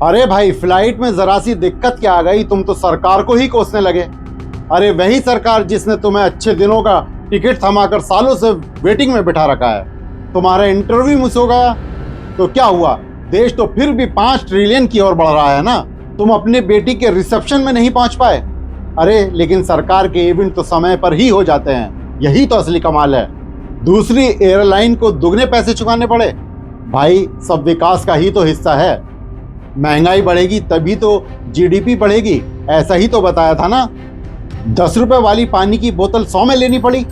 अरे भाई, फ्लाइट में जरा सी दिक्कत क्या आ गई, तुम तो सरकार को ही कोसने लगे। अरे वही सरकार जिसने तुम्हें अच्छे दिनों का टिकट थमाकर सालों से वेटिंग में बिठा रखा है। तुम्हारा इंटरव्यू मिस हो गया तो क्या हुआ, देश तो फिर भी 5 ट्रिलियन की ओर बढ़ रहा है ना। तुम अपनी बेटी के रिसेप्शन में नहीं पहुंच पाए। अरे लेकिन सरकार के इवेंट तो समय पर ही हो जाते हैं, यही तो असली कमाल है। दूसरी एयरलाइन को दुगने पैसे चुकाने पड़े। भाई, सब विकास का ही तो हिस्सा है। महंगाई बढ़ेगी तभी तो जीडीपी बढ़ेगी, ऐसा ही तो बताया था ना। 10 रुपए वाली पानी की बोतल 100 में लेनी पड़ी।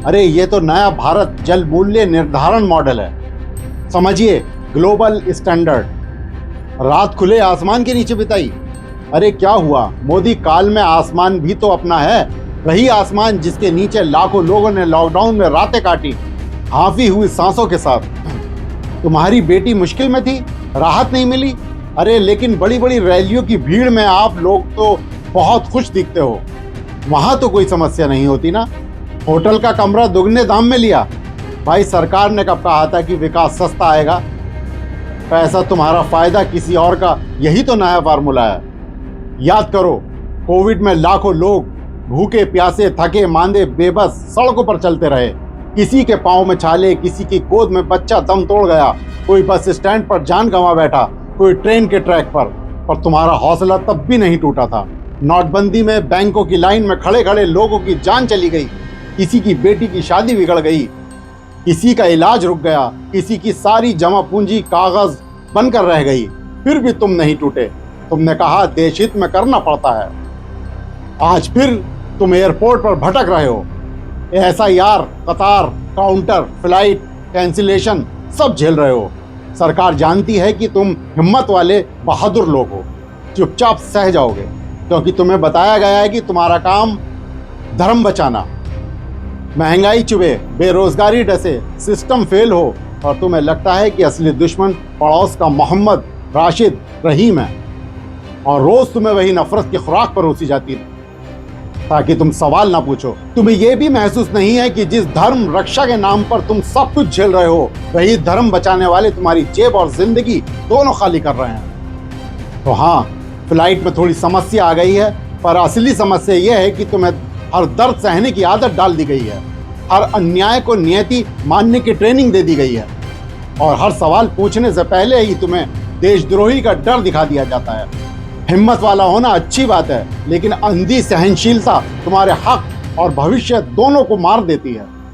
अरे ये तो नया भारत जल मूल्य निर्धारण मॉडल है, समझिए, ग्लोबल स्टैंडर्ड। रात खुले आसमान के नीचे बिताई। अरे क्या हुआ, मोदी काल में आसमान भी तो अपना है, वही आसमान जिसके नीचे लाखों लोगों ने लॉकडाउन में रातें काटी, हाफी हुई सांसों के साथ। तुम्हारी बेटी मुश्किल में थी, राहत नहीं मिली। अरे लेकिन बड़ी बड़ी रैलियों की भीड़ में आप लोग तो बहुत खुश दिखते हो, वहां तो कोई समस्या नहीं होती ना। होटल का कमरा दुगने दाम में लिया। भाई, सरकार ने कब कहा था कि विकास सस्ता आएगा। पैसा तुम्हारा, फायदा किसी और का, यही तो नया फार्मूला है। याद करो, कोविड में लाखों लोग भूखे प्यासे, थके मांदे, बेबस सड़कों पर चलते रहे। किसी के पांव में छाले, किसी की गोद में बच्चा दम तोड़ गया, कोई बस स्टैंड पर जान गंवा बैठा, कोई ट्रेन के ट्रैक पर तुम्हारा हौसला तब भी नहीं टूटा था। नोटबंदी में बैंकों की लाइन में खड़े खड़े लोगों की जान चली गई, किसी की बेटी की शादी बिगड़ गई, किसी का इलाज रुक गया, किसी की सारी जमा पूंजी कागज बनकर रह गई, फिर भी तुम नहीं टूटे। तुमने कहा देश हित में करना पड़ता है। आज फिर तुम एयरपोर्ट पर भटक रहे हो, एसआईआर, कतार, काउंटर, फ्लाइट कैंसिलेशन सब झेल रहे हो। सरकार जानती है कि तुम हिम्मत वाले बहादुर लोग हो, चुपचाप सह जाओगे, क्योंकि तुम्हें बताया गया है कि तुम्हारा काम धर्म बचाना। महंगाई चुभे, बेरोजगारी डसे, सिस्टम फेल हो, और तुम्हें लगता है कि असली दुश्मन पड़ोस का मोहम्मद, राशिद, रहीम है, और रोज तुम्हें वही नफरत की खुराक परोसी जाती है ताकि तुम सवाल ना पूछो। तुम्हें यह भी महसूस नहीं है कि जिस धर्म रक्षा के नाम पर तुम सब कुछ झेल रहे हो, वही धर्म बचाने वाले तुम्हारी जेब और जिंदगी दोनों खाली कर रहे हैं। तो हाँ, फ्लाइट में थोड़ी समस्या आ गई है, पर असली समस्या यह है कि तुम्हें हर दर्द सहने की आदत डाल दी गई है, हर अन्याय को नियति मानने की ट्रेनिंग दे दी गई है, और हर सवाल पूछने से पहले ही तुम्हें देशद्रोही का डर दिखा दिया जाता है। हिम्मत वाला होना अच्छी बात है, लेकिन अंधी सहनशीलता तुम्हारे हक और भविष्य दोनों को मार देती है।